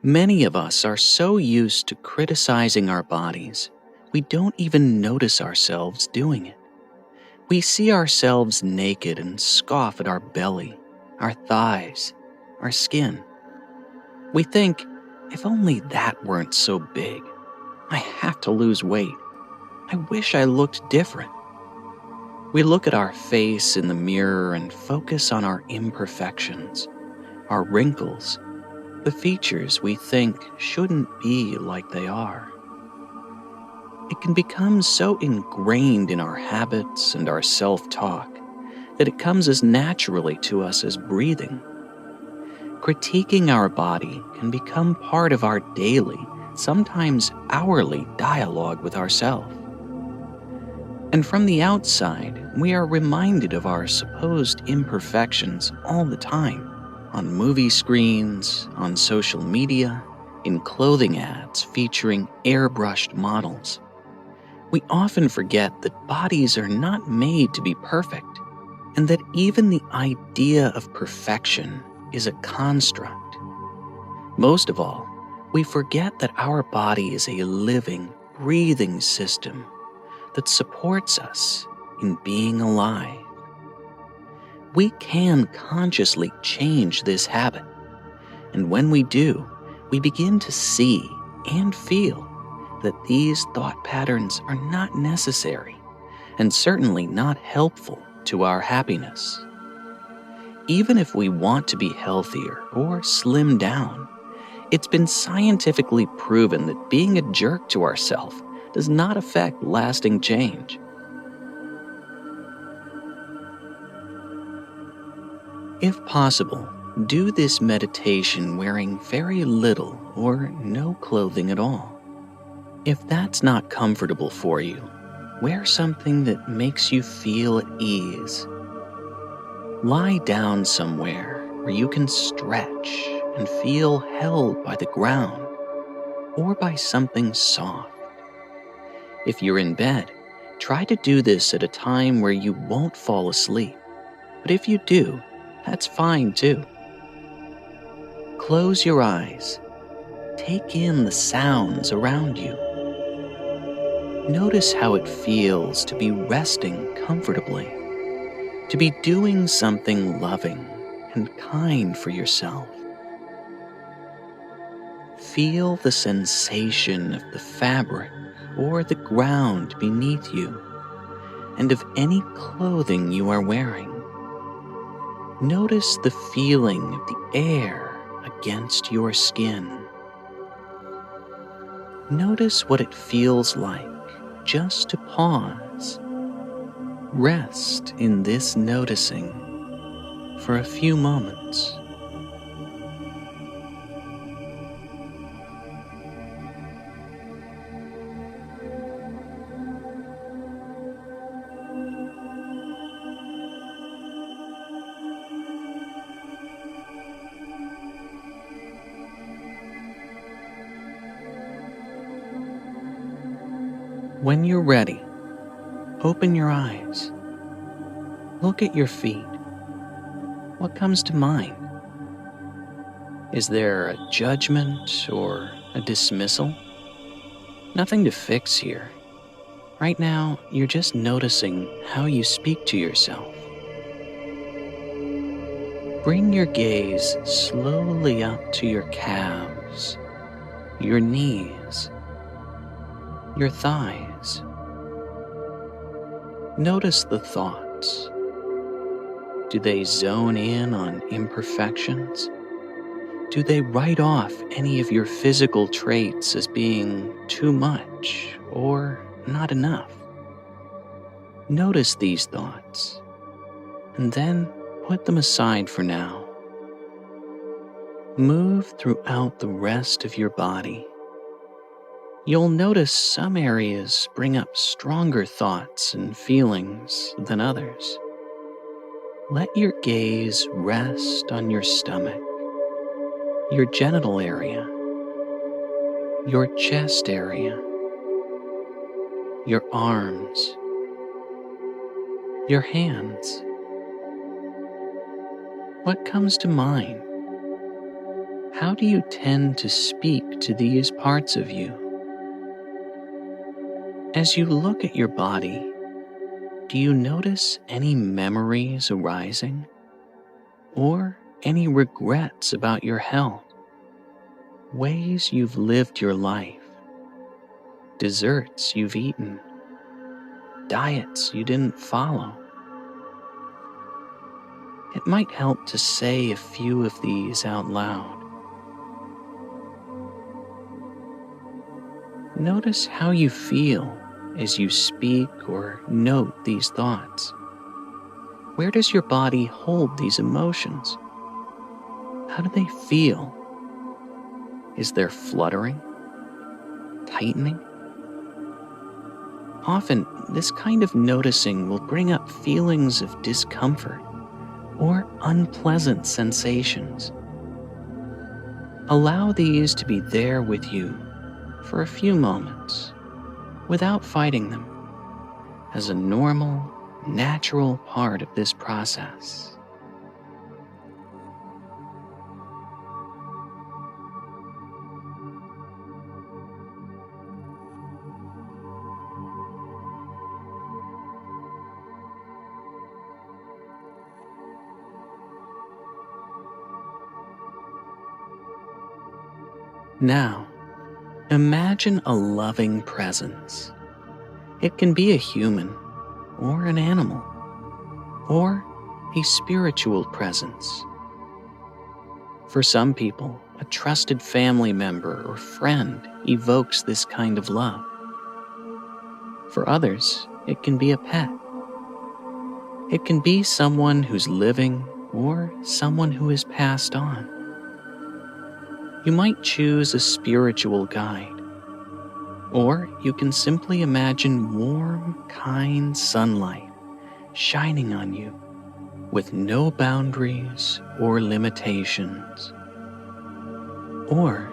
Many of us are so used to criticizing our bodies, we don't even notice ourselves doing it. We see ourselves naked and scoff at our belly, our thighs, our skin. We think, if only that weren't so big. I have to lose weight. I wish I looked different. We look at our face in the mirror and focus on our imperfections, our wrinkles, the features we think shouldn't be like they are. It can become so ingrained in our habits and our self-talk that it comes as naturally to us as breathing. Critiquing our body can become part of our daily, sometimes hourly dialogue with ourselves. And from the outside, we are reminded of our supposed imperfections all the time, on movie screens, on social media, in clothing ads featuring airbrushed models. We often forget that bodies are not made to be perfect, and that even the idea of perfection is a construct. Most of all, we forget that our body is a living, breathing system that supports us in being alive. We can consciously change this habit, and when we do, we begin to see and feel that these thought patterns are not necessary and certainly not helpful to our happiness. Even if we want to be healthier or slim down, it's been scientifically proven that being a jerk to ourselves does not affect lasting change. If possible, do this meditation wearing very little or no clothing at all. If that's not comfortable for you, wear something that makes you feel at ease. Lie down somewhere where you can stretch and feel held by the ground or by something soft. If you're in bed, try to do this at a time where you won't fall asleep. But if you do, that's fine too. Close your eyes. Take in the sounds around you. Notice how it feels to be resting comfortably, to be doing something loving and kind for yourself. Feel the sensation of the fabric or the ground beneath you, and of any clothing you are wearing. Notice the feeling of the air against your skin. Notice what it feels like just to pause. Rest in this noticing for a few moments. When you're ready, open your eyes. Look at your feet. What comes to mind? Is there a judgment or a dismissal? Nothing to fix here. Right now, you're just noticing how you speak to yourself. Bring your gaze slowly up to your calves, your knees, your thighs. Notice the thoughts. Do they zone in on imperfections? Do they write off any of your physical traits as being too much or not enough? Notice these thoughts, and then put them aside for now. Move throughout the rest of your body. You'll notice some areas bring up stronger thoughts and feelings than others. Let your gaze rest on your stomach, your genital area, your chest area, your arms, your hands. What comes to mind? How do you tend to speak to these parts of you? As you look at your body, do you notice any memories arising? Or any regrets about your health? Ways you've lived your life? Desserts you've eaten? Diets you didn't follow? It might help to say a few of these out loud. Notice how you feel as you speak or note these thoughts. Where does your body hold these emotions? How do they feel? Is there fluttering? Tightening? Often, this kind of noticing will bring up feelings of discomfort or unpleasant sensations. Allow these to be there with you for a few moments without fighting them, as a normal, natural part of this process. Now, imagine a loving presence. It can be a human, or an animal, or a spiritual presence. For some people, a trusted family member or friend evokes this kind of love. For others, it can be a pet. It can be someone who's living or someone who has passed on. You might choose a spiritual guide, or you can simply imagine warm, kind sunlight shining on you with no boundaries or limitations. Or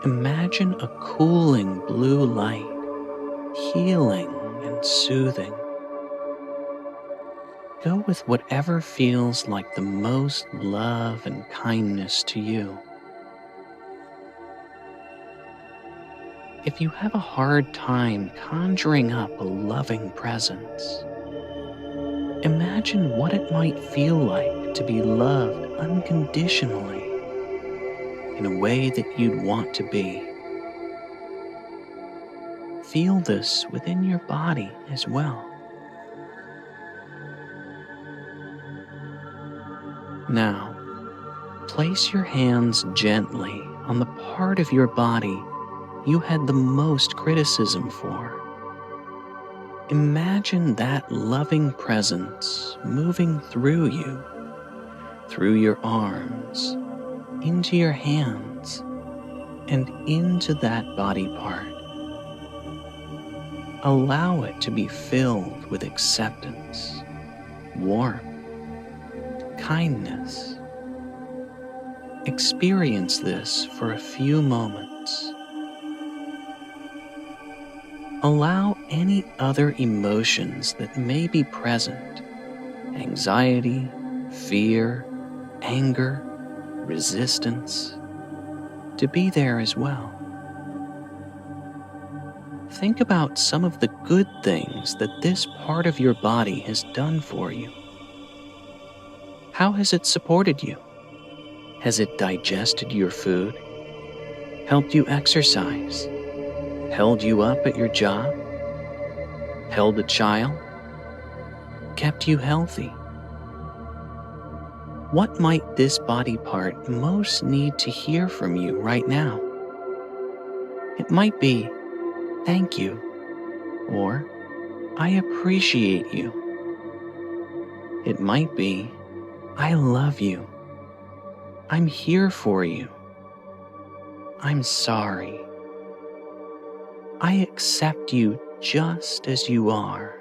imagine a cooling blue light, healing and soothing. Go with whatever feels like the most love and kindness to you. If you have a hard time conjuring up a loving presence, imagine what it might feel like to be loved unconditionally in a way that you'd want to be. Feel this within your body as well. Now, place your hands gently on the part of your body you had the most criticism for. Imagine that loving presence moving through you, through your arms, into your hands, and into that body part. Allow it to be filled with acceptance, warmth, kindness. Experience this for a few moments. Allow any other emotions that may be present, anxiety, fear, anger, resistance, to be there as well. Think about some of the good things that this part of your body has done for you. How has it supported you? Has it digested your food? Helped you exercise? Held you up at your job? Held a child? Kept you healthy? What might this body part most need to hear from you right now? It might be, "Thank you," or "I appreciate you." It might be, "I love you. I'm here for you. I'm sorry. I accept you just as you are."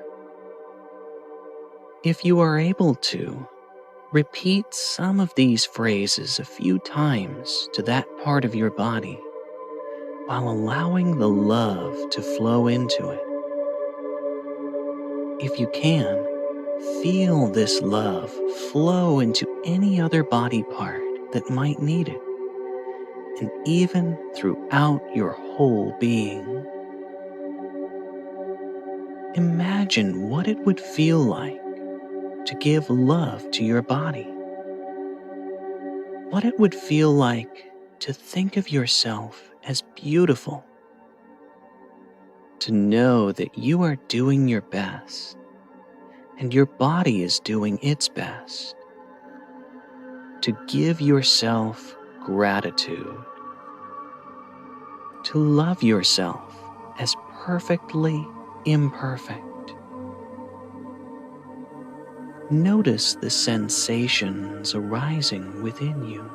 If you are able to, repeat some of these phrases a few times to that part of your body while allowing the love to flow into it. If you can, feel this love flow into any other body part that might need it, and even throughout your whole being. Imagine what it would feel like to give love to your body. What it would feel like to think of yourself as beautiful. To know that you are doing your best and your body is doing its best. To give yourself gratitude. To love yourself as perfectly imperfect. Notice the sensations arising within you.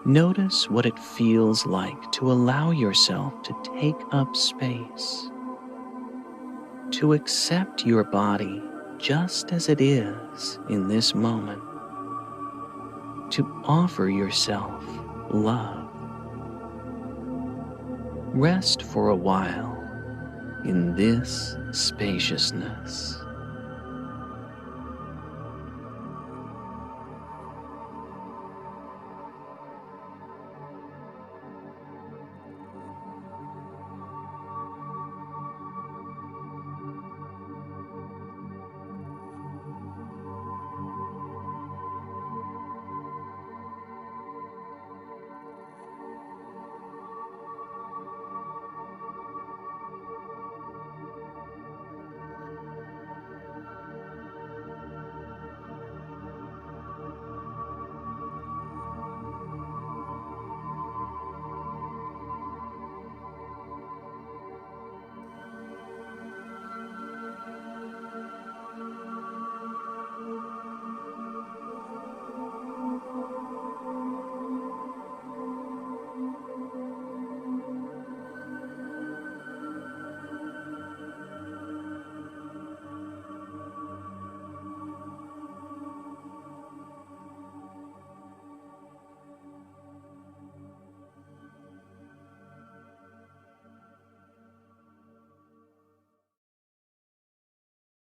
Notice what it feels like to allow yourself to take up space, to accept your body just as it is in this moment, to offer yourself love. Rest for a while in this spaciousness.